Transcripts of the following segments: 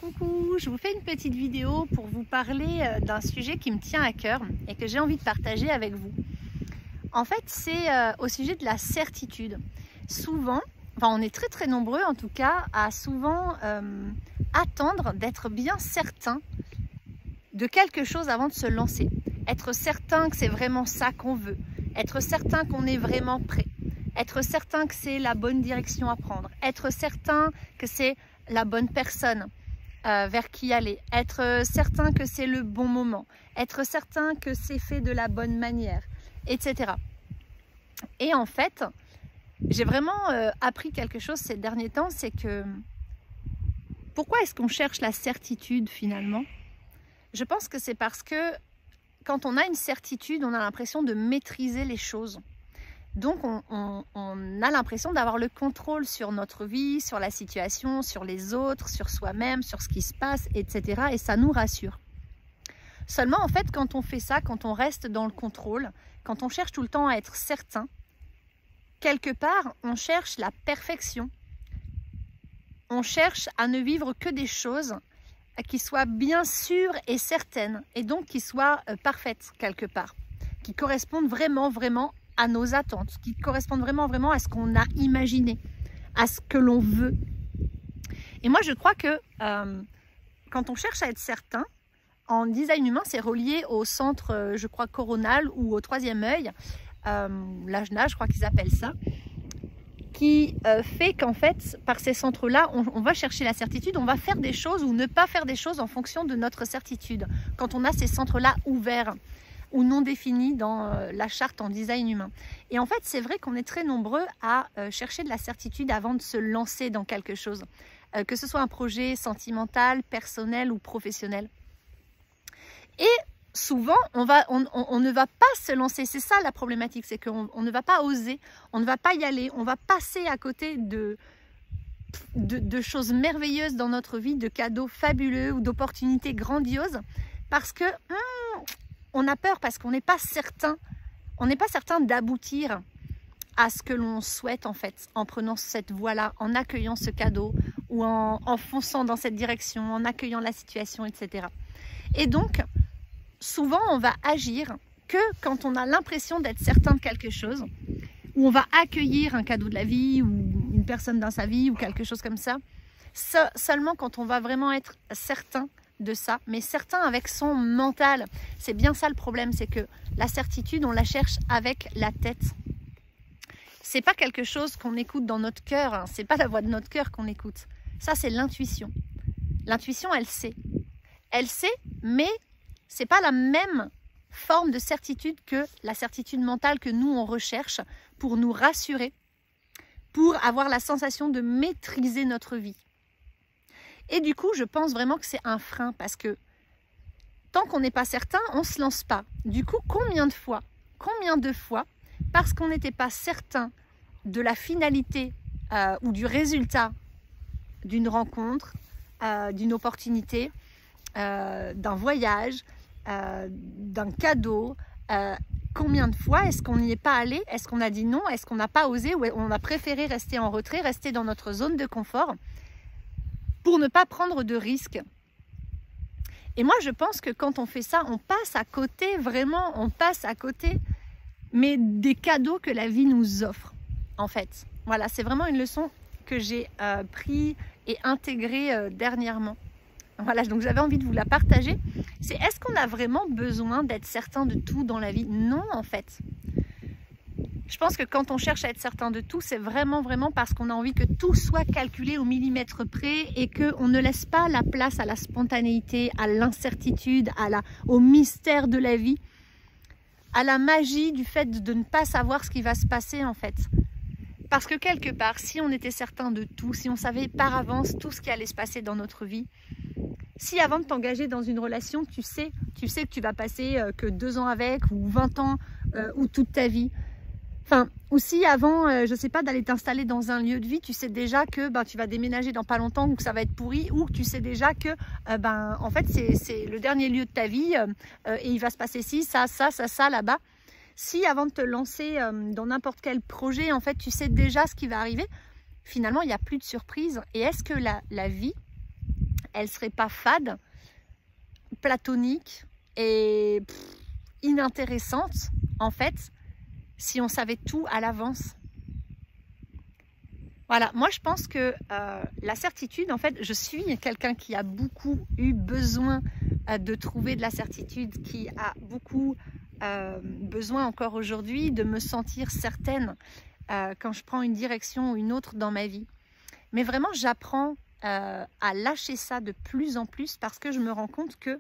Coucou, je vous fais une petite vidéo pour vous parler d'un sujet qui me tient à cœur et que j'ai envie de partager avec vous. En fait, c'est au sujet de la certitude. Souvent, on est très nombreux en tout cas à souvent attendre d'être bien certain de quelque chose avant de se lancer. Être certain que c'est vraiment ça qu'on veut. Être certain qu'on est vraiment prêt. Être certain que c'est la bonne direction à prendre. Être certain que c'est la bonne personne vers qui aller. Être certain que c'est le bon moment. Être certain que c'est fait de la bonne manière, etc. Et en fait, j'ai vraiment appris quelque chose ces derniers temps, c'est que pourquoi est-ce qu'on cherche la certitude finalement? Je pense que c'est parce que quand on a une certitude, on a l'impression de maîtriser les choses. Donc on a l'impression d'avoir le contrôle sur notre vie, sur la situation, sur les autres, sur soi-même, sur ce qui se passe, etc. Et ça nous rassure. Seulement en fait, quand on fait ça, quand on reste dans le contrôle, quand on cherche tout le temps à être certain, quelque part on cherche la perfection. On cherche à ne vivre que des choses qui soient bien sûres et certaines, et donc qui soient parfaites quelque part, qui correspondent vraiment à nos attentes, qui correspondent vraiment à ce qu'on a imaginé, à ce que l'on veut. Et moi je crois que quand on cherche à être certain, en design humain c'est relié au centre, je crois, coronal ou au troisième œil, l'ajna je crois qu'ils appellent ça, qui fait qu'en fait, par ces centres-là, on va chercher la certitude, on va faire des choses ou ne pas faire des choses en fonction de notre certitude. Quand on a ces centres-là ouverts ou non définis dans la charte en design humain. Et en fait, c'est vrai qu'on est très nombreux à chercher de la certitude avant de se lancer dans quelque chose, que ce soit un projet sentimental, personnel ou professionnel. Et souvent, on ne va pas se lancer. C'est ça la problématique, c'est qu'on ne va pas oser, on ne va pas y aller, on va passer à côté de choses merveilleuses dans notre vie, de cadeaux fabuleux ou d'opportunités grandioses, parce que on a peur, parce qu'on n'est pas certain, d'aboutir à ce que l'on souhaite en fait, en prenant cette voie-là, en accueillant ce cadeau ou en fonçant dans cette direction, en accueillant la situation, etc. Et donc, souvent, on va agir que quand on a l'impression d'être certain de quelque chose, ou on va accueillir un cadeau de la vie, ou une personne dans sa vie, ou quelque chose comme ça, seulement quand on va vraiment être certain de ça, mais certain avec son mental. C'est bien ça le problème, c'est que la certitude, on la cherche avec la tête. C'est pas quelque chose qu'on écoute dans notre cœur, hein. C'est pas la voix de notre cœur qu'on écoute. Ça, c'est l'intuition. L'intuition, elle sait. Elle sait, mais c'est pas la même forme de certitude que la certitude mentale que nous on recherche pour nous rassurer, pour avoir la sensation de maîtriser notre vie. Et du coup, je pense vraiment que c'est un frein parce que tant qu'on n'est pas certain, on ne se lance pas. Du coup, combien de fois, parce qu'on n'était pas certain de la finalité ou du résultat d'une rencontre, d'une opportunité, d'un voyage, d'un cadeau, combien de fois est-ce qu'on n'y est pas allé? Est-ce qu'on a dit non? Est-ce qu'on n'a pas osé? Ou on a préféré rester en retrait, rester dans notre zone de confort pour ne pas prendre de risques? Et moi je pense que quand on fait ça, on passe à côté, vraiment on passe à côté, mais des cadeaux que la vie nous offre en fait. Voilà, c'est vraiment une leçon que j'ai pris et intégrée dernièrement. Voilà, donc j'avais envie de vous la partager. C'est, est-ce qu'on a vraiment besoin d'être certain de tout dans la vie? Non, en fait. Je pense que quand on cherche à être certain de tout, c'est vraiment parce qu'on a envie que tout soit calculé au millimètre près et qu'on ne laisse pas la place à la spontanéité, à l'incertitude, au mystère de la vie, à la magie du fait de ne pas savoir ce qui va se passer, en fait. Parce que quelque part, si on était certain de tout, si on savait par avance tout ce qui allait se passer dans notre vie, si avant de t'engager dans une relation, tu sais que tu vas passer que 2 ans avec, ou 20 ans, ou toute ta vie. Enfin, ou si avant, je sais pas, d'aller t'installer dans un lieu de vie, tu sais déjà que tu vas déménager dans pas longtemps, ou que ça va être pourri, ou que tu sais déjà que en fait c'est le dernier lieu de ta vie, et il va se passer ci, ça là-bas. Si avant de te lancer dans n'importe quel projet, en fait tu sais déjà ce qui va arriver, finalement il n'y a plus de surprise. Et est-ce que la vie, elle serait pas fade, platonique et inintéressante, en fait, si on savait tout à l'avance. Voilà, moi je pense que la certitude, en fait, je suis quelqu'un qui a beaucoup eu besoin de trouver de la certitude, qui a beaucoup besoin encore aujourd'hui de me sentir certaine quand je prends une direction ou une autre dans ma vie. Mais vraiment, j'apprends à lâcher ça de plus en plus parce que je me rends compte que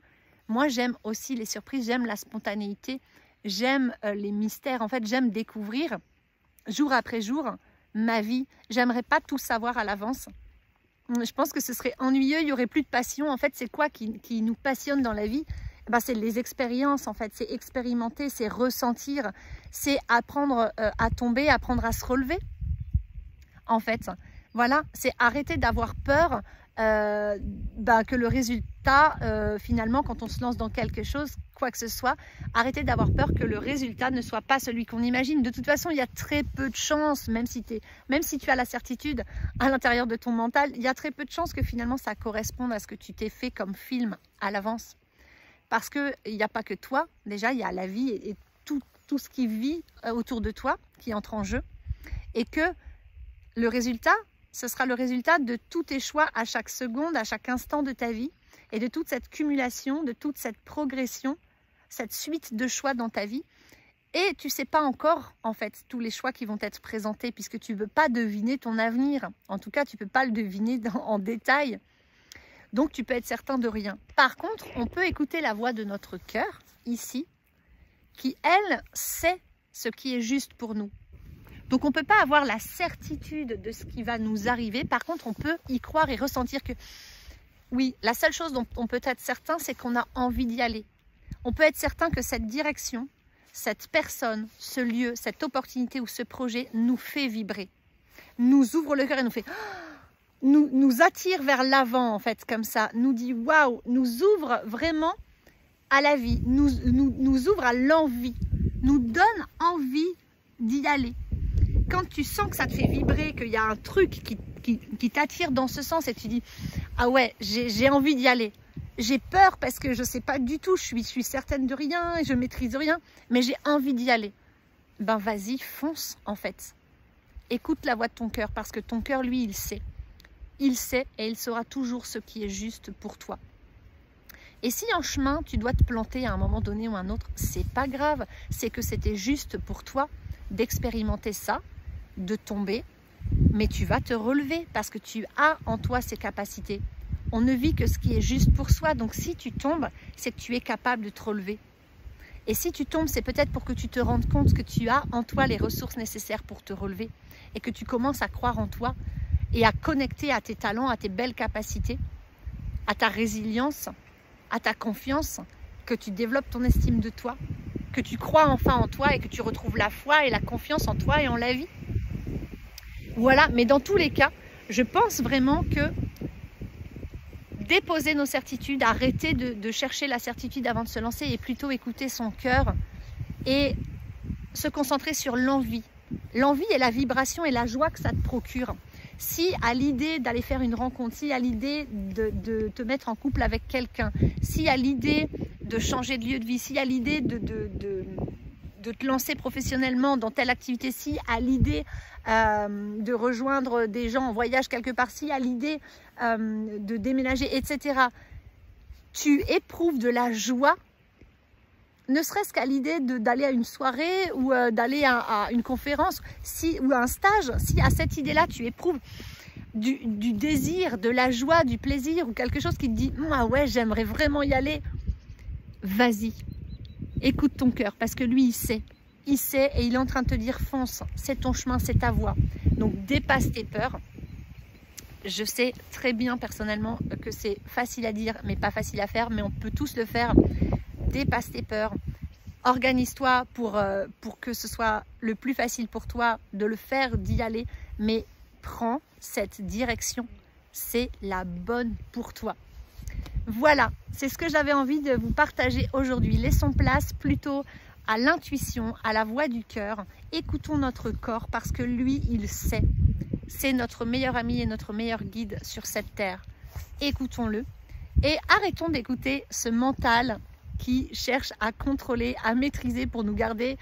moi, j'aime aussi les surprises, j'aime la spontanéité, j'aime les mystères. En fait, j'aime découvrir jour après jour ma vie. J'aimerais pas tout savoir à l'avance. Je pense que ce serait ennuyeux, il n'y aurait plus de passion. En fait, c'est quoi qui nous passionne dans la vie? Ben, c'est les expériences, en fait. C'est expérimenter, c'est ressentir, c'est apprendre à tomber, apprendre à se relever. En fait, voilà, c'est arrêter d'avoir peur que le résultat, finalement, quand on se lance dans quelque chose, quoi que ce soit, arrêter d'avoir peur que le résultat ne soit pas celui qu'on imagine. De toute façon, il y a très peu de chances, même si tu as la certitude à l'intérieur de ton mental, il y a très peu de chances que finalement ça corresponde à ce que tu t'es fait comme film à l'avance. Parce qu'il n'y a pas que toi, déjà, il y a la vie et tout ce qui vit autour de toi qui entre en jeu. Et que le résultat, ce sera le résultat de tous tes choix à chaque seconde, à chaque instant de ta vie et de toute cette cumulation, de toute cette progression, cette suite de choix dans ta vie. Et tu ne sais pas encore, en fait, tous les choix qui vont être présentés puisque tu ne veux pas deviner ton avenir. En tout cas, tu ne peux pas le deviner en détail. Donc, tu peux être certain de rien. Par contre, on peut écouter la voix de notre cœur, ici, qui, elle, sait ce qui est juste pour nous. Donc, on ne peut pas avoir la certitude de ce qui va nous arriver. Par contre, on peut y croire et ressentir que, oui, la seule chose dont on peut être certain, c'est qu'on a envie d'y aller. On peut être certain que cette direction, cette personne, ce lieu, cette opportunité ou ce projet nous fait vibrer, nous ouvre le cœur et nous fait... nous attire vers l'avant, en fait, comme ça, nous dit waouh, nous ouvre vraiment à la vie, nous ouvre à l'envie, nous donne envie d'y aller. Quand tu sens que ça te fait vibrer, qu'il y a un truc qui t'attire dans ce sens et tu dis ah ouais, j'ai envie d'y aller. J'ai peur parce que je ne sais pas du tout, je suis certaine de rien, je maîtrise rien, mais j'ai envie d'y aller. Ben vas-y, fonce en fait. Écoute la voix de ton cœur parce que ton cœur, lui, il sait. Il sait et il saura toujours ce qui est juste pour toi. Et si en chemin, tu dois te planter à un moment donné ou un autre, c'est pas grave. C'est que c'était juste pour toi d'expérimenter ça, de tomber, mais tu vas te relever parce que tu as en toi ces capacités. On ne vit que ce qui est juste pour soi. Donc si tu tombes, c'est que tu es capable de te relever. Et si tu tombes, c'est peut-être pour que tu te rendes compte que tu as en toi les ressources nécessaires pour te relever et que tu commences à croire en toi et à connecter à tes talents, à tes belles capacités, à ta résilience, à ta confiance, que tu développes ton estime de toi, que tu crois enfin en toi et que tu retrouves la foi et la confiance en toi et en la vie. Voilà, mais dans tous les cas, je pense vraiment que déposer nos certitudes, arrêter de chercher la certitude avant de se lancer et plutôt écouter son cœur et se concentrer sur l'envie. L'envie et la vibration et la joie que ça te procure. Si à l'idée d'aller faire une rencontre, si à l'idée de te mettre en couple avec quelqu'un, si à l'idée de changer de lieu de vie, si à l'idée de te lancer professionnellement dans telle activité, si à l'idée de rejoindre des gens en voyage quelque part, si à l'idée de déménager, etc. Tu éprouves de la joie, ne serait-ce qu'à l'idée d'aller à une soirée ou d'aller à une conférence ou à un stage, si à cette idée-là tu éprouves du désir, de la joie, du plaisir ou quelque chose qui te dit « Ah ouais, j'aimerais vraiment y aller », vas-y, écoute ton cœur parce que lui, il sait et il est en train de te dire « Fonce, c'est ton chemin, c'est ta voie ». Donc dépasse tes peurs. Je sais très bien personnellement que c'est facile à dire mais pas facile à faire, mais on peut tous le faire. Dépasse tes peurs, organise-toi pour que ce soit le plus facile pour toi de le faire, d'y aller, mais prends cette direction, c'est la bonne pour toi. Voilà, c'est ce que j'avais envie de vous partager aujourd'hui. Laissons place plutôt à l'intuition, à la voix du cœur. Écoutons notre corps parce que lui, il sait. C'est notre meilleur ami et notre meilleur guide sur cette terre. Écoutons-le. Et arrêtons d'écouter ce mental qui cherche à contrôler, à maîtriser pour nous garder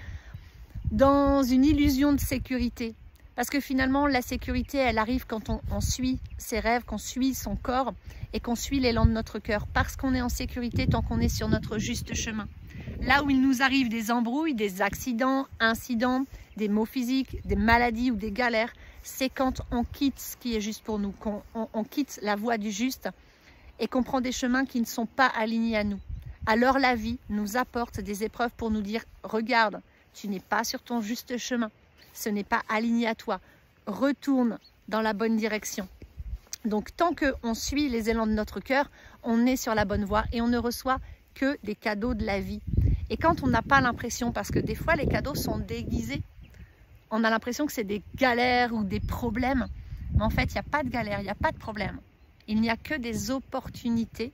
dans une illusion de sécurité. Parce que finalement, la sécurité, elle arrive quand on suit ses rêves, qu'on suit son corps et qu'on suit l'élan de notre cœur. Parce qu'on est en sécurité tant qu'on est sur notre juste chemin. Là où il nous arrive des embrouilles, des accidents, incidents, des maux physiques, des maladies ou des galères, c'est quand on quitte ce qui est juste pour nous, qu'on quitte la voie du juste et qu'on prend des chemins qui ne sont pas alignés à nous. Alors la vie nous apporte des épreuves pour nous dire « Regarde, tu n'es pas sur ton juste chemin. Ce n'est pas aligné à toi. Retourne dans la bonne direction. » Donc tant qu'on suit les élans de notre cœur, on est sur la bonne voie et on ne reçoit que des cadeaux de la vie. Et quand on n'a pas l'impression, parce que des fois les cadeaux sont déguisés, on a l'impression que c'est des galères ou des problèmes. Mais en fait, il n'y a pas de galère, il n'y a pas de problème. Il n'y a que des opportunités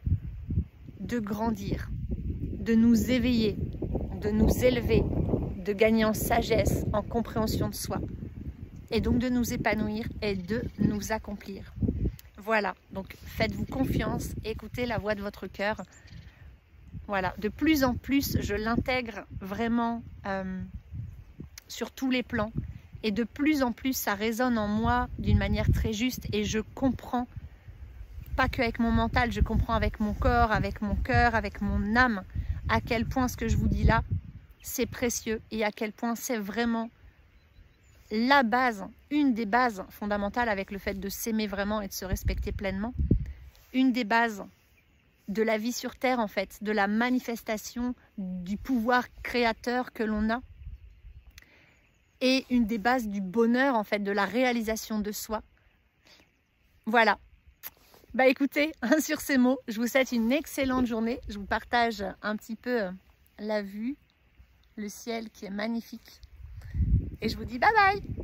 de grandir, de nous éveiller, de nous élever, de gagner en sagesse, en compréhension de soi. Et donc de nous épanouir et de nous accomplir. Voilà, donc faites-vous confiance, écoutez la voix de votre cœur. Voilà, de plus en plus, je l'intègre vraiment sur tous les plans. Et de plus en plus, ça résonne en moi d'une manière très juste. Et je comprends, pas qu'avec mon mental, je comprends avec mon corps, avec mon cœur, avec mon âme, à quel point ce que je vous dis là, c'est précieux. Et à quel point c'est vraiment la base, une des bases fondamentales avec le fait de s'aimer vraiment et de se respecter pleinement. Une des bases de la vie sur Terre, en fait, de la manifestation du pouvoir créateur que l'on a. Et une des bases du bonheur, en fait, de la réalisation de soi. Voilà. Bah écoutez, sur ces mots, je vous souhaite une excellente journée. Je vous partage un petit peu la vue, le ciel qui est magnifique. Et je vous dis bye bye!